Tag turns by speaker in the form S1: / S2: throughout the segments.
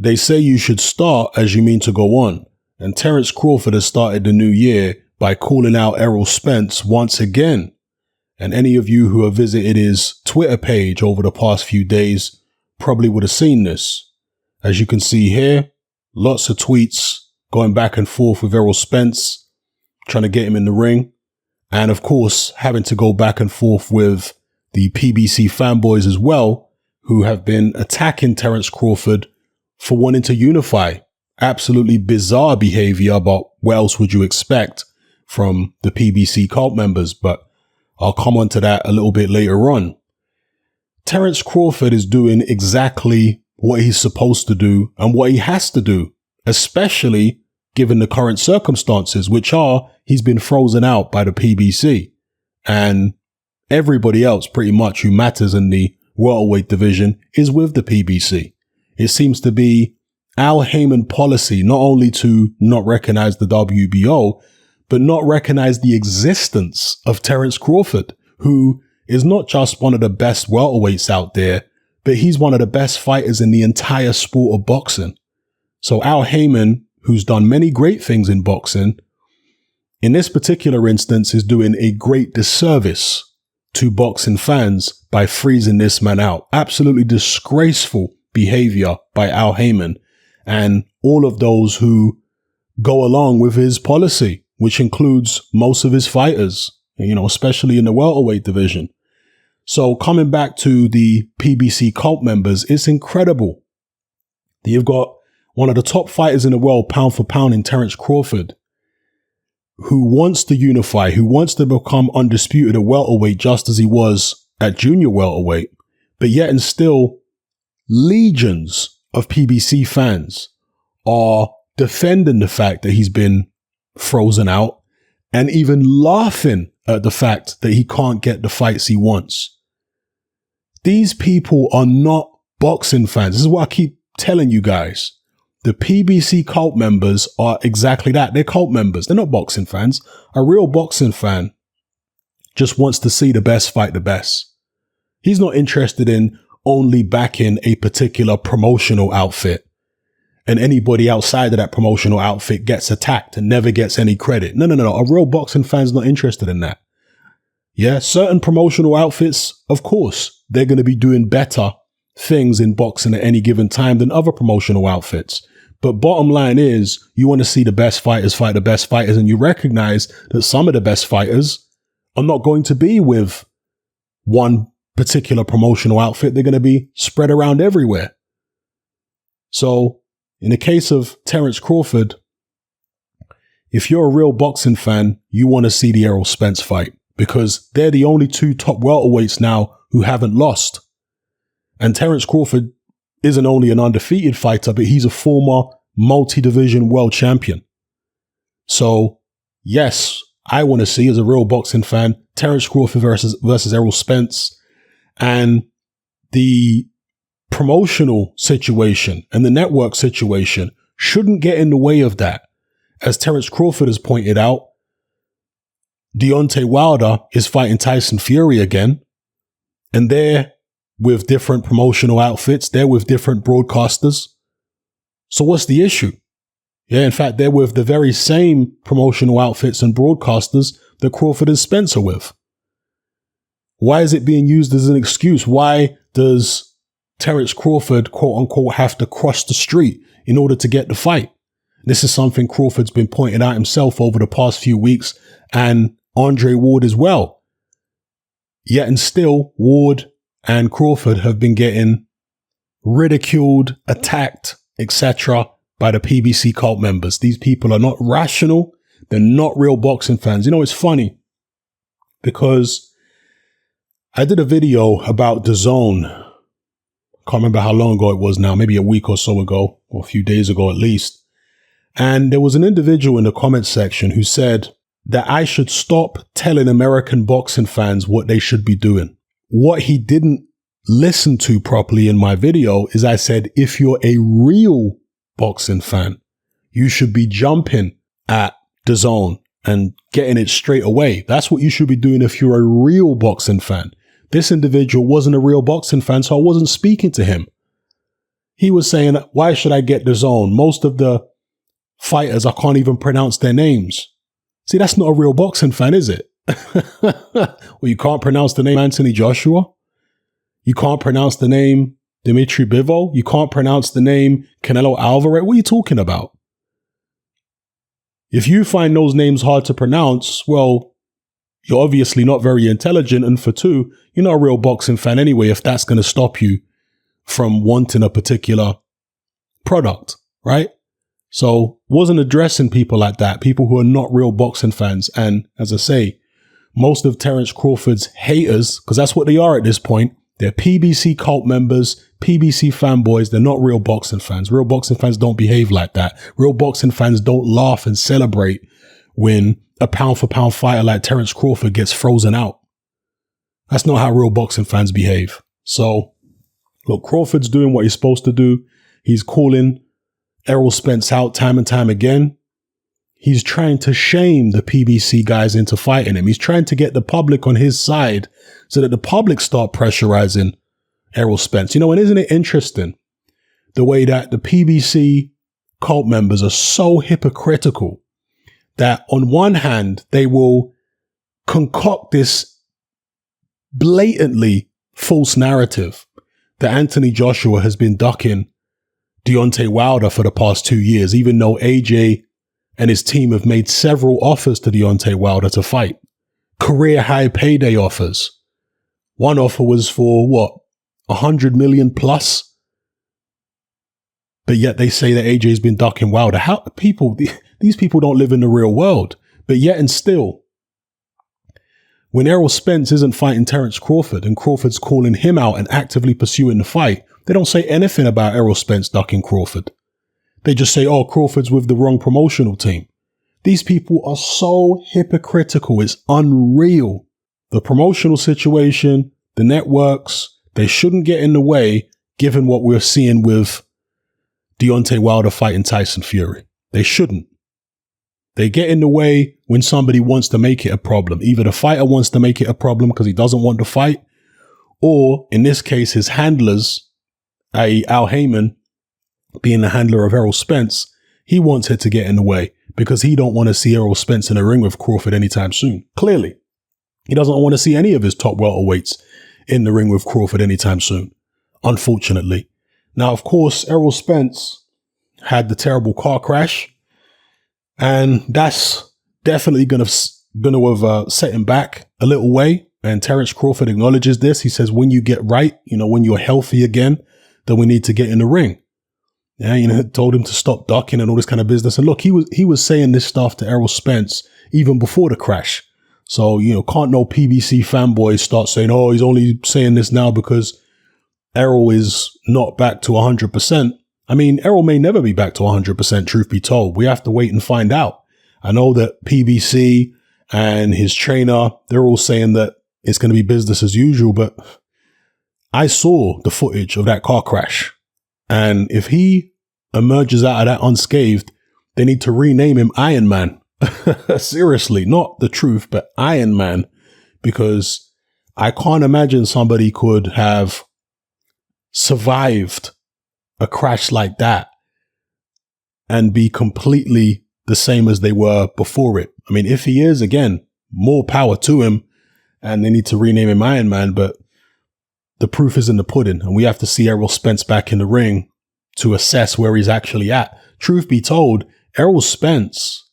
S1: They say you should start as you mean to go on. And Terence Crawford has started the new year by calling out Errol Spence once again. And any of you who have visited his Twitter page over the past few days probably would have seen this. As you can see here, lots of tweets going back and forth with Errol Spence, trying to get him in the ring. And of course, having to go back and forth with the PBC fanboys as well, who have been attacking Terence Crawford for wanting to unify. Absolutely bizarre behavior, but what else would you expect from the PBC cult members? But I'll come on to that a little bit later on. Terence Crawford is doing exactly what he's supposed to do and what he has to do, especially given the current circumstances, which are he's been frozen out by the PBC and everybody else pretty much who matters in the welterweight division is with the PBC. It seems to be Al Heyman policy not only to not recognize the WBO, but not recognize the existence of Terence Crawford, who is not just one of the best welterweights out there, but he's one of the best fighters in the entire sport of boxing. So Al Heyman, who's done many great things in boxing, in this particular instance is doing a great disservice to boxing fans by freezing this man out. Absolutely disgraceful behavior by Al Heyman and all of those who go along with his policy, which includes most of his fighters, especially in the welterweight division. So coming back to the PBC cult members, it's incredible. You've got one of the top fighters in the world, pound for pound, in Terence Crawford, who wants to unify, who wants to become undisputed at welterweight just as he was at junior welterweight, but yet and still legions of PBC fans are defending the fact that he's been frozen out and even laughing at the fact that he can't get the fights he wants. These people are not boxing fans. This is what I keep telling you guys. The PBC cult members are exactly that. They're cult members. They're not boxing fans. A real boxing fan just wants to see the best fight the best. He's not interested in only backing a particular promotional outfit and anybody outside of that promotional outfit gets attacked and never gets any credit. No. A real boxing fan's not interested in that. Yeah, certain promotional outfits, of course, they're going to be doing better things in boxing at any given time than other promotional outfits. But bottom line is, you want to see the best fighters fight the best fighters, and you recognize that some of the best fighters are not going to be with one particular promotional outfit. They're going to be spread around everywhere. So in the case of Terence Crawford, if you're a real boxing fan, you want to see the Errol Spence fight because they're the only two top welterweights now who haven't lost. And Terence Crawford isn't only an undefeated fighter, but he's a former multi-division world champion. So yes, I want to see, as a real boxing fan, Terence Crawford versus Errol Spence. And the promotional situation and the network situation shouldn't get in the way of that. As Terence Crawford has pointed out, Deontay Wilder is fighting Tyson Fury again, and they're with different promotional outfits. They're with different broadcasters. So what's the issue? Yeah, in fact, they're with the very same promotional outfits and broadcasters that Crawford and Spence are with. Why is it being used as an excuse? Why does Terence Crawford, quote unquote, have to cross the street in order to get the fight? This is something Crawford's been pointing out himself over the past few weeks, and Andre Ward as well. Yet and still, Ward and Crawford have been getting ridiculed, attacked, etc. by the PBC cult members. These people are not rational. They're not real boxing fans. It's funny because I did a video about DAZN. Can't remember how long ago it was now, maybe a week or so ago, or a few days ago at least. And there was an individual in the comments section who said that I should stop telling American boxing fans what they should be doing. What he didn't listen to properly in my video is I said, if you're a real boxing fan, you should be jumping at DAZN and getting it straight away. That's what you should be doing if you're a real boxing fan. This individual wasn't a real boxing fan, so I wasn't speaking to him. he was saying, why should I get DAZN? Most of the fighters, I can't even pronounce their names. See, that's not a real boxing fan, is it? Well, you can't pronounce the name Anthony Joshua. You can't pronounce the name Dimitri Bivol. You can't pronounce the name Canelo Alvarez. What are you talking about? If you find those names hard to pronounce, well, you're obviously not very intelligent. And for two, you're not a real boxing fan anyway, if that's going to stop you from wanting a particular product, right? So wasn't addressing people like that, people who are not real boxing fans. And as I say, most of Terence Crawford's haters, because that's what they are at this point, they're PBC cult members, PBC fanboys. They're not real boxing fans. Real boxing fans don't behave like that. Real boxing fans don't laugh and celebrate when a pound for pound fighter like Terence Crawford gets frozen out. That's not how real boxing fans behave. So look, Crawford's doing what he's supposed to do. He's calling Errol Spence out time and time again. He's trying to shame the PBC guys into fighting him. He's trying to get the public on his side so that the public start pressurizing Errol Spence. You know, and isn't it interesting the way that the PBC cult members are so hypocritical that on one hand, they will concoct this blatantly false narrative that Anthony Joshua has been ducking Deontay Wilder for the past 2 years, even though AJ and his team have made several offers to Deontay Wilder to fight. Career high payday offers. One offer was for what? 100 million plus? But yet they say that AJ's been ducking Wilder. How these people don't live in the real world. But yet and still, when Errol Spence isn't fighting Terence Crawford and Crawford's calling him out and actively pursuing the fight, they don't say anything about Errol Spence ducking Crawford. They just say, oh, Crawford's with the wrong promotional team. These people are so hypocritical. It's unreal. The promotional situation, the networks, they shouldn't get in the way given what we're seeing with Deontay Wilder fighting Tyson Fury. They shouldn't. They get in the way when somebody wants to make it a problem. Either the fighter wants to make it a problem because he doesn't want to fight, or in this case, his handlers, i.e. Al Heyman, being the handler of Errol Spence, he wants it to get in the way because he don't want to see Errol Spence in a ring with Crawford anytime soon. Clearly, he doesn't want to see any of his top welterweights in the ring with Crawford anytime soon, unfortunately. Now, of course, Errol Spence had the terrible car crash, and that's definitely going to have set him back a little way. And Terence Crawford acknowledges this. He says, when you get right, when you're healthy again, then we need to get in the ring. Yeah, told him to stop ducking and all this kind of business. And look, he was saying this stuff to Errol Spence even before the crash. So, can't no PBC fanboys start saying, oh, he's only saying this now because Errol is not back to 100%. I mean, Errol may never be back to 100%, truth be told. We have to wait and find out. I know that PBC and his trainer, they're all saying that it's going to be business as usual, but I saw the footage of that car crash. And if he emerges out of that unscathed, they need to rename him Iron Man. Seriously, not the truth, but Iron Man, because I can't imagine somebody could have survived a crash like that and be completely the same as they were before it. I mean, if he is, again, more power to him, and they need to rename him Iron Man, but the proof is in the pudding, and we have to see Errol Spence back in the ring to assess where he's actually at. Truth be told, Errol Spence,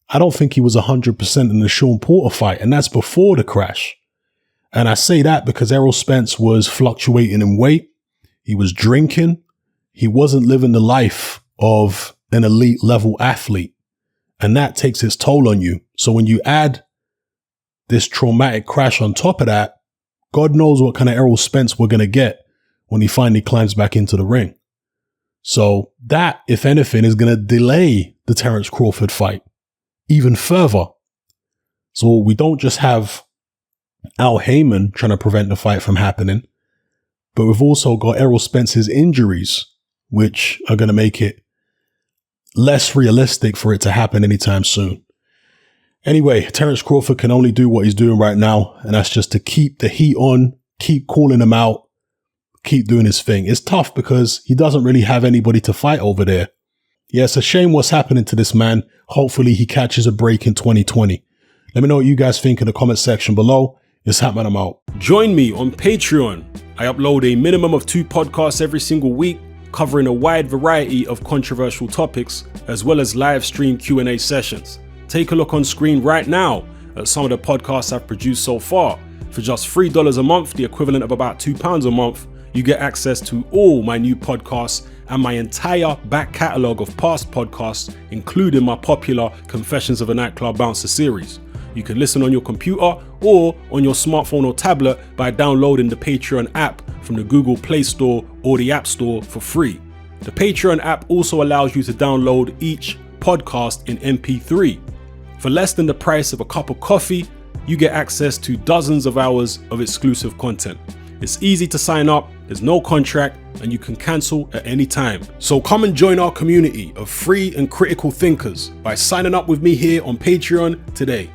S1: I don't think he was 100% in the Sean Porter fight, and that's before the crash. And I say that because Errol Spence was fluctuating in weight. He was drinking. He wasn't living the life of an elite level athlete. And that takes its toll on you. So when you add this traumatic crash on top of that, God knows what kind of Errol Spence we're going to get when he finally climbs back into the ring. So that, if anything, is going to delay the Terence Crawford fight even further. So we don't just have Al Heyman trying to prevent the fight from happening, but we've also got Errol Spence's injuries, which are going to make it less realistic for it to happen anytime soon. Anyway, Terence Crawford can only do what he's doing right now, and that's just to keep the heat on, keep calling him out, keep doing his thing. It's tough because he doesn't really have anybody to fight over there. Yeah, it's a shame what's happening to this man. Hopefully he catches a break in 2020. Let me know what you guys think in the comment section below. It's Hatman, I'm out. Join me on Patreon. I upload a minimum of 2 podcasts every single week, covering a wide variety of controversial topics, as well as live stream Q&A sessions. Take a look on screen right now at some of the podcasts I've produced so far. For just $3 a month, the equivalent of about £2 a month, you get access to all my new podcasts and my entire back catalogue of past podcasts, including my popular Confessions of a Nightclub Bouncer series. You can listen on your computer or on your smartphone or tablet by downloading the Patreon app from the Google Play Store or the App Store for free. The Patreon app also allows you to download each podcast in MP3. For less than the price of a cup of coffee, you get access to dozens of hours of exclusive content. It's easy to sign up, there's no contract, and you can cancel at any time. So come and join our community of free and critical thinkers by signing up with me here on Patreon today.